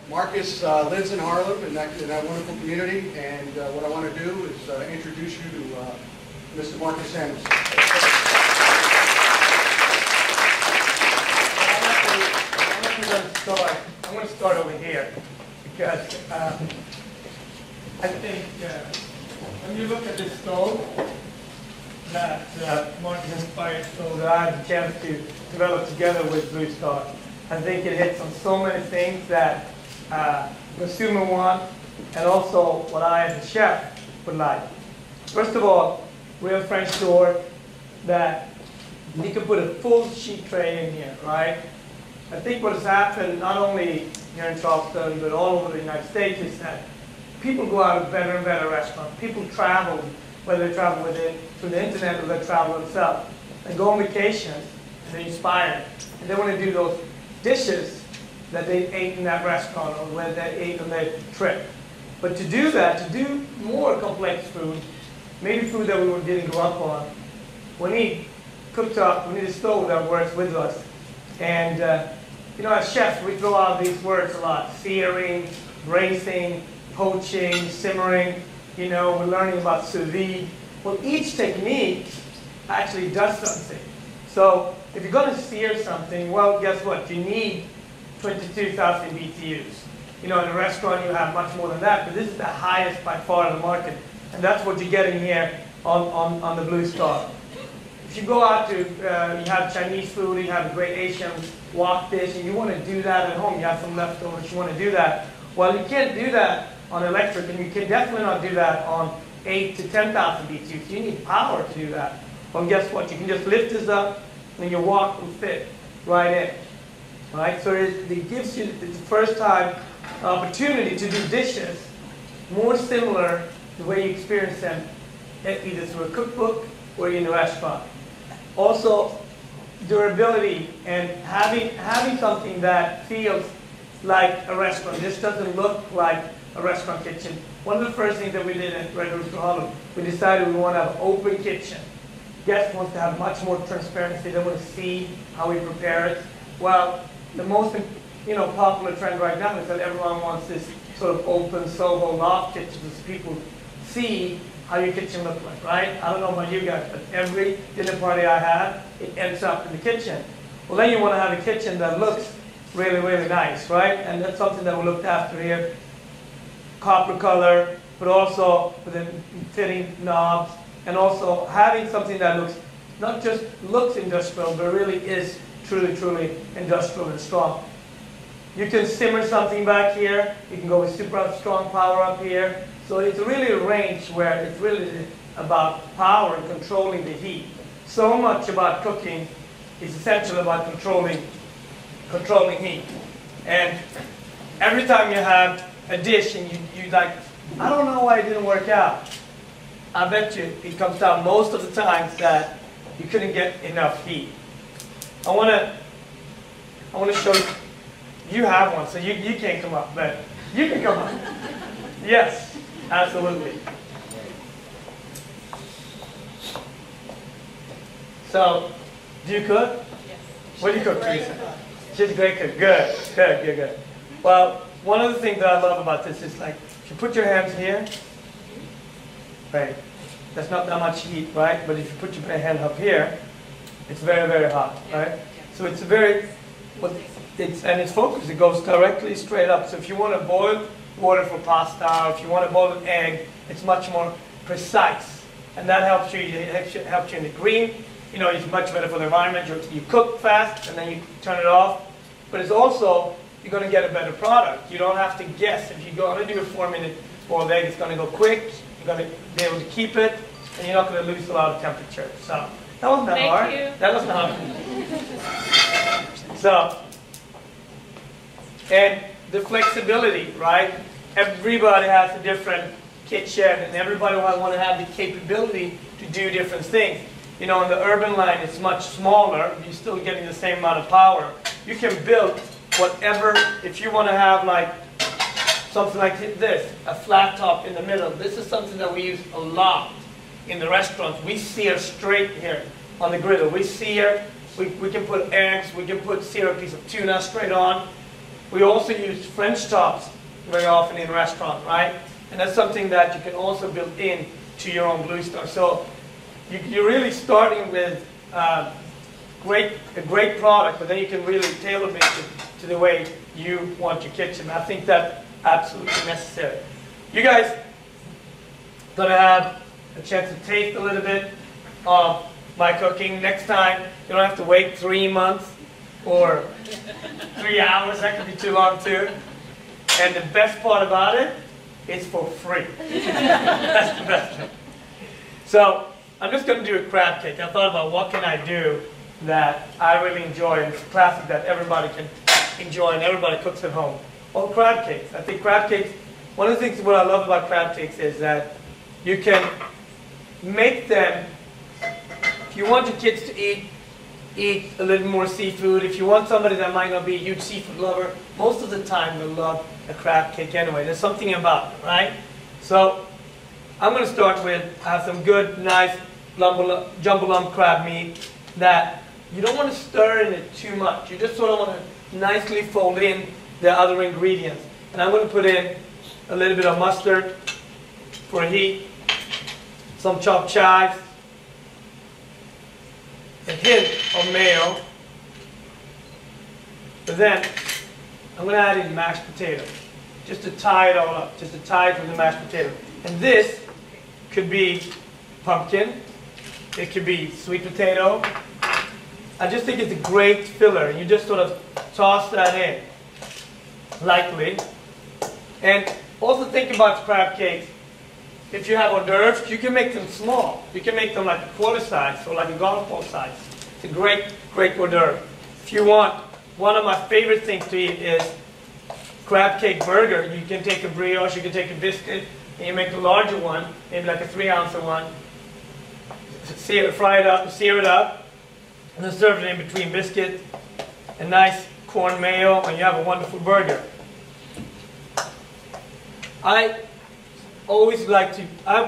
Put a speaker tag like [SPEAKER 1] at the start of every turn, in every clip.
[SPEAKER 1] Marcus lives in Harlem, in that wonderful community, and what I want to do is introduce you to Mr. Marcus Samuelsson.
[SPEAKER 2] I'm going to start over here because I think when you look at this stove that Marcus inspired stove that I had the chance to develop together with BlueStar, I think it hits on so many things that the consumer want and also what I as a chef would like. First of all, real French door that you can put a full sheet tray in here, right? I think what has happened, not only here in Charleston, but all over the United States, is that people go out to better and better restaurants. People travel, whether they travel through the internet or they travel themselves. They go on vacations, and they're inspired. And they want to do those dishes that they ate in that restaurant or where they ate on their trip. But to do that, to do more complex food, maybe food that we didn't grow up on, we need cooktop, we need a stove that works with us. And you know, as chefs, we throw out these words a lot: searing, braising, poaching, simmering. You know, we're learning about sous vide. Well, each technique actually does something. So if you're going to sear something, well, guess what? You need 22,000 BTUs. You know, in a restaurant, you have much more than that, but this is the highest by far in the market. And that's what you're getting here on the BlueStar. If you go out to, you have Chinese food, you have a great Asian wok dish, and you want to do that at home, you have some leftovers, you want to do that. Well, you can't do that on electric, and you can definitely not do that on 8 to 10,000 BTUs. You need power to do that. Well, guess what? You can just lift this up, and your wok will fit right in. Right? So it gives you the first time opportunity to do dishes more similar to the way you experience them, either through a cookbook or in a restaurant. Also, durability and having something that feels like a restaurant. This doesn't look like a restaurant kitchen. One of the first things that we did at Red Rooster Harlem, we decided we want to have an open kitchen. Guests want to have much more transparency. They want to see how we prepare it. Well, the most popular trend right now is that everyone wants this sort of open Soho loft kitchen so people see how your kitchen looks like, right? I don't know about you guys, but every dinner party I have, it ends up in the kitchen. Well, then you want to have a kitchen that looks really, really nice, right? And that's something that we looked after here. Copper color, but also with the fitting knobs, and also having something that looks, not just looks industrial, but really is truly, truly industrial and strong. You can simmer something back here. You can go with super strong power up here. So it's really a range where it's really about power and controlling the heat. So much about cooking is essentially about controlling heat. And every time you have a dish and you like, I don't know why it didn't work out. I bet you it comes down most of the times that you couldn't get enough heat. I want to show you. You have one, so you can't come up, but you can come up. Yes, absolutely. So, do you cook?
[SPEAKER 3] Yes.
[SPEAKER 2] What do you cook, Teresa? She's a great cook. Good. Well, one of the things that I love about this is, like, if you put your hands here, right, that's not that much heat, right? But if you put your hand up here, it's very, very hot, right? So it's it's focused. It goes directly straight up. So if you want to boil water for pasta, or if you want to boil an egg, it's much more precise, and that helps you. It helps you in the green. You know, it's much better for the environment. You cook fast, and then you turn it off. But it's also, you're going to get a better product. You don't have to guess. If you're going to do a 4-minute boiled egg, it's going to go quick. You're going to be able to keep it, and you're not going to lose a lot of temperature. So that wasn't that hard.
[SPEAKER 3] Thank you.
[SPEAKER 2] That wasn't hard. So. And the flexibility, right? Everybody has a different kitchen, and everybody will want to have the capability to do different things. You know, on the urban line, it's much smaller. You're still getting the same amount of power. You can build whatever, if you want to have like something like this, a flat top in the middle. This is something that we use a lot in the restaurants. We sear straight here on the griddle. We sear, we can put eggs, we can sear a piece of tuna straight on. We also use French tops very often in restaurants, right? And that's something that you can also build in to your own BlueStar. So you're really starting with a great product, but then you can really tailor make it to the way you want your kitchen. I think that's absolutely necessary. You guys gonna have a chance to taste a little bit of my cooking. Next time, you don't have to wait 3 months or 3 hours. That could be too long too. And the best part about it, it's for free. That's the best thing. So I'm just going to do a crab cake. I thought about what can I do that I really enjoy, and it's a classic that everybody can enjoy and everybody cooks at home. Well, crab cakes. I think crab cakes, one of the things what I love about crab cakes is that you can make them, if you want your kids to eat a little more seafood, if you want somebody that might not be a huge seafood lover, most of the time they'll love a crab cake anyway. There's something about it, right? So I'm going to start with, I have some good, nice jumbo lump crab meat that you don't want to stir in it too much. You just sort of want to nicely fold in the other ingredients. And I'm going to put in a little bit of mustard for heat, some chopped chives, a hint of mayo, but then I'm going to add in mashed potatoes, just to tie it all up, just to tie it with the mashed potato. And this could be pumpkin, it could be sweet potato. I just think it's a great filler. You just sort of toss that in lightly. And also think about crab cakes. If you have hors d'oeuvres, you can make them small. You can make them like a quarter size or like a golf ball size. It's a great hors d'oeuvre. If you want, one of my favorite things to eat is crab cake burger. You can take a brioche, you can take a biscuit, and you make a larger one, maybe like a 3-ounce one. Fry it up, sear it up, and then serve it in between biscuit, a nice corn mayo, and you have a wonderful burger. I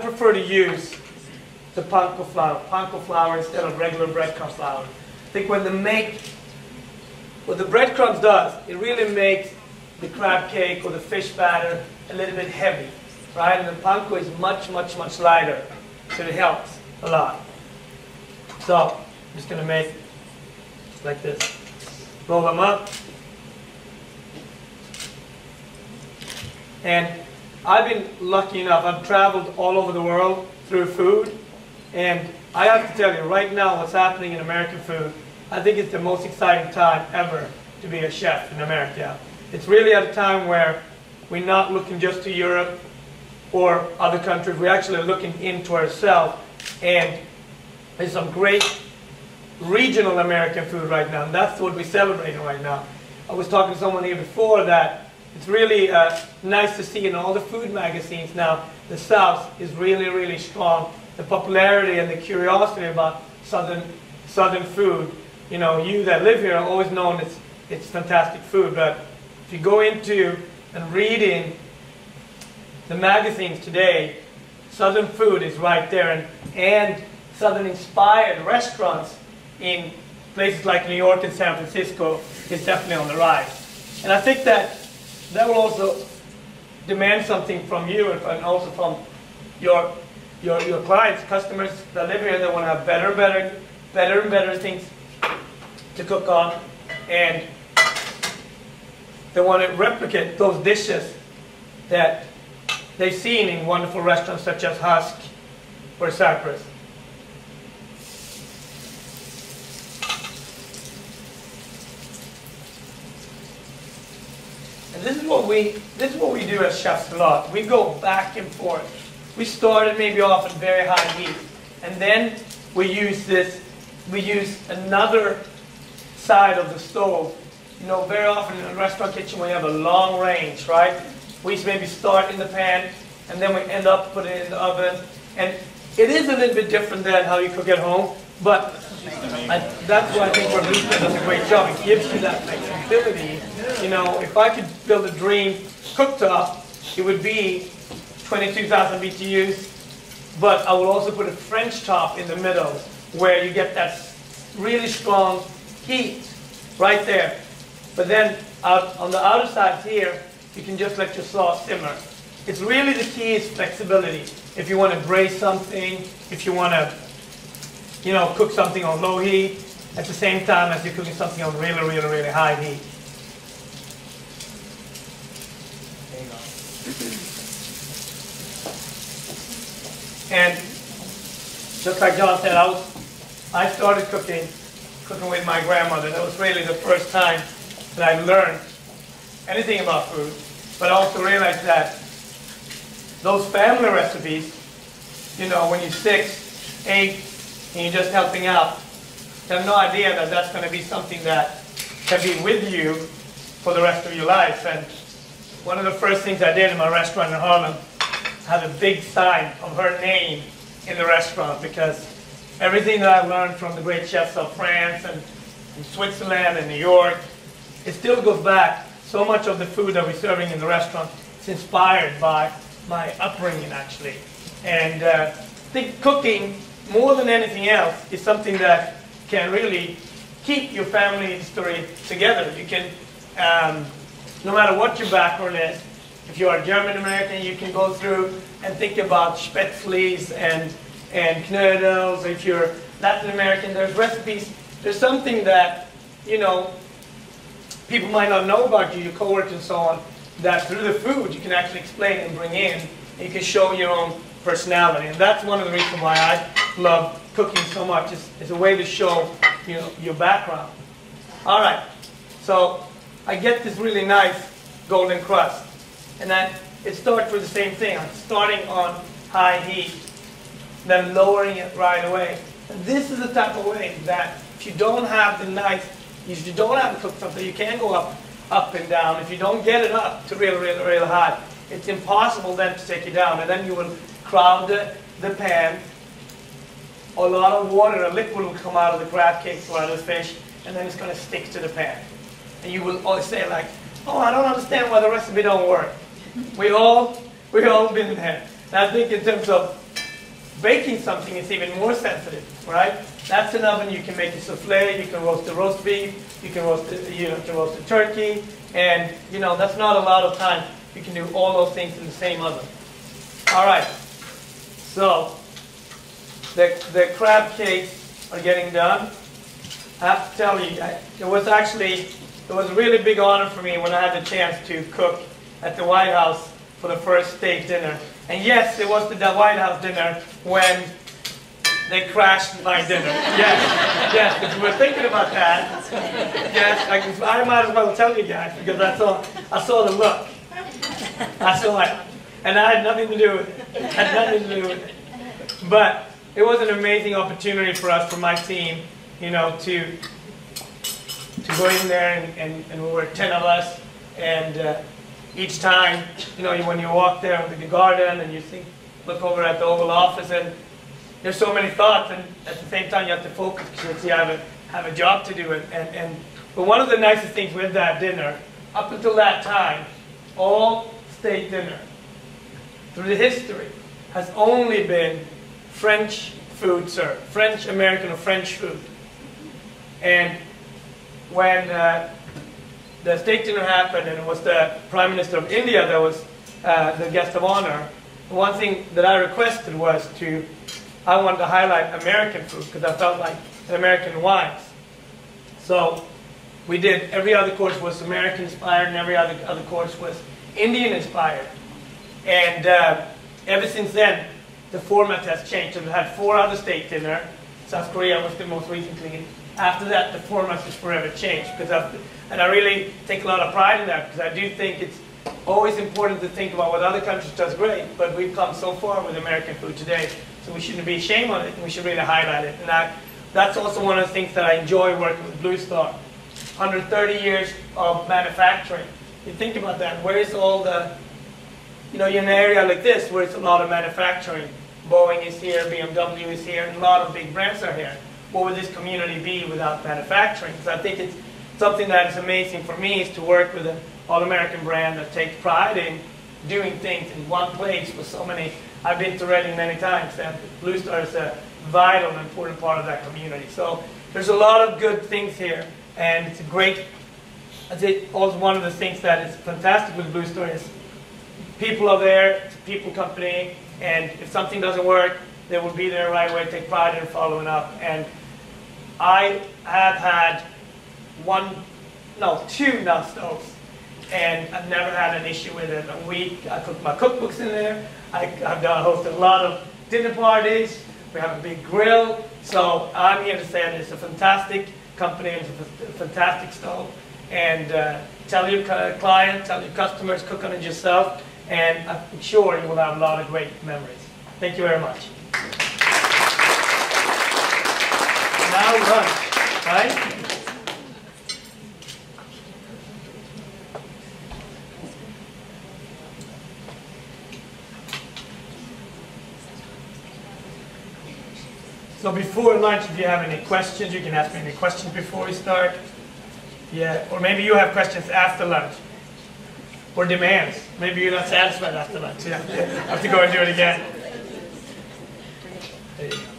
[SPEAKER 2] prefer to use the panko flour instead of regular breadcrumb flour. I think what the breadcrumbs does, it really makes the crab cake or the fish batter a little bit heavy, right? And the panko is much lighter, so it helps a lot. So I'm just going to make like this. Roll them up. And I've been lucky enough, I've traveled all over the world through food, and I have to tell you, right now what's happening in American food, I think it's the most exciting time ever to be a chef in America. It's really at a time where we're not looking just to Europe or other countries, we're actually looking into ourselves, and there's some great regional American food right now, and that's what we're celebrating right now. I was talking to someone here before that it's really nice to see in all the food magazines now, the South is really strong. The popularity and the curiosity about Southern food. You know, you that live here are always known it's fantastic food, but if you go into and reading the magazines today, Southern food is right there, and Southern inspired restaurants in places like New York and San Francisco is definitely on the rise. And I think that will also demand something from you and also from your clients, customers that live here. They want to have better and better things to cook on, and they want to replicate those dishes that they've seen in wonderful restaurants such as Husk or Cypress. And this is what we do as chefs a lot. We go back and forth. We started maybe off at very high heat, and then we use another side of the stove. You know, very often in a restaurant kitchen we have a long range, right? We maybe start in the pan, and then we end up putting it in the oven. And it is a little bit different than how you cook at home, but that's why I think where BlueStar does a great job. It gives you that flexibility. You know, if I could build a dream cooktop, it would be 22,000 BTUs, but I will also put a French top in the middle where you get that really strong heat right there. But then on the outer side here, you can just let your sauce simmer. It's really the key is flexibility. If you want to braise something, if you want to, cook something on low heat at the same time as you're cooking something on really, really, really high heat. There you go. And just like John said, I started cooking with my grandmother. That was really the first time that I learned anything about food, but I also realized that those family recipes, when you're 6, 8, and you're just helping out, you have no idea that that's going to be something that can be with you for the rest of your life. And one of the first things I did in my restaurant in Harlem, I had a big sign of her name in the restaurant, because everything that I learned from the great chefs of France and Switzerland and New York, it still goes back. So much of the food that we're serving in the restaurant is inspired by my upbringing, actually. And I think cooking, more than anything else, is something that can really keep your family history together. You can, no matter what your background is, if you are German American, you can go through and think about spätzles and knödels. If you're Latin American, there's recipes. There's something that, people might not know about you, your coworkers and so on, that through the food you can actually explain and bring in, and you can show your own personality. And that's one of the reasons why I love cooking so much. It's a way to show your background. All right, so I get this really nice golden crust, and then it starts with the same thing. I'm starting on high heat, then lowering it right away. And this is the type of way that if you don't have the nice, if you don't have to cook something, you can go up and down. If you don't get it up to really, really, really high, it's impossible then to take it down. And then you will crowd the pan. A lot of water, a liquid will come out of the crab cakes or out of the fish, and then it's going to stick to the pan. And you will always say like, oh, I don't understand why the recipe don't work. We all been there. And I think in terms of baking something, it's even more sensitive, right? That's an oven. You can make a souffle, you can roast the roast beef, you can roast the turkey, and that's not a lot of time. You can do all those things in the same oven. All right. So the crab cakes are getting done. I have to tell you, it was a really big honor for me when I had the chance to cook at the White House for the first state dinner. And yes, it was the White House dinner when they crashed my dinner. Yes, if you were thinking about that, yes, I might as well tell you guys, because I saw the look. I saw it. And I had nothing to do with it. But it was an amazing opportunity for us, for my team, to go in there, and we were 10 of us, and each time, when you walk there in the garden and you look over at the Oval Office, and there's so many thoughts, and at the same time you have to focus because you have a job to do. But one of the nicest things with that dinner, up until that time, all state dinner through the history has only been French food served, French American or French food. And when the state dinner happened, and it was the Prime Minister of India that was the guest of honor, one thing that I requested was I wanted to highlight American food, because I felt like American wines. So we did, every other course was American inspired, and every other course was Indian inspired. And ever since then, the format has changed. So we had 4 other state dinner. South Korea was the most recently. After that, the format has forever changed. And I really take a lot of pride in that, because I do think it's always important to think about what other countries does great, but we've come so far with American food today, so we shouldn't be ashamed of it, and we should really highlight it. And that's also one of the things that I enjoy working with BlueStar. 130 years of manufacturing. You think about that. Where is all the, you're in an area like this where it's a lot of manufacturing. Boeing is here, BMW is here, and a lot of big brands are here. What would this community be without manufacturing? So I think it's something that is amazing for me, is to work with an all-American brand that takes pride in doing things in one place with so many. I've been to Reading many times, and BlueStar is a vital and important part of that community. So there's a lot of good things here, and it's a great I think also one of the things that is fantastic with BlueStar is people are there, it's a people company, and if something doesn't work, they will be there right away, take pride in following up. And I have had two now stoves, and I've never had an issue with it. I cook my cookbooks in there. I've hosted a lot of dinner parties. We have a big grill. So I'm here to say that it's a fantastic company, it's a fantastic stove. And tell your clients, tell your customers, cook on it yourself, and I'm sure you will have a lot of great memories. Thank you very much. Now lunch, right? So before lunch, if you have any questions, you can ask me any questions before we start. Yeah, or maybe you have questions after lunch. Or demands. Maybe you're not satisfied after lunch. Yeah, have to go and do it again. There you go.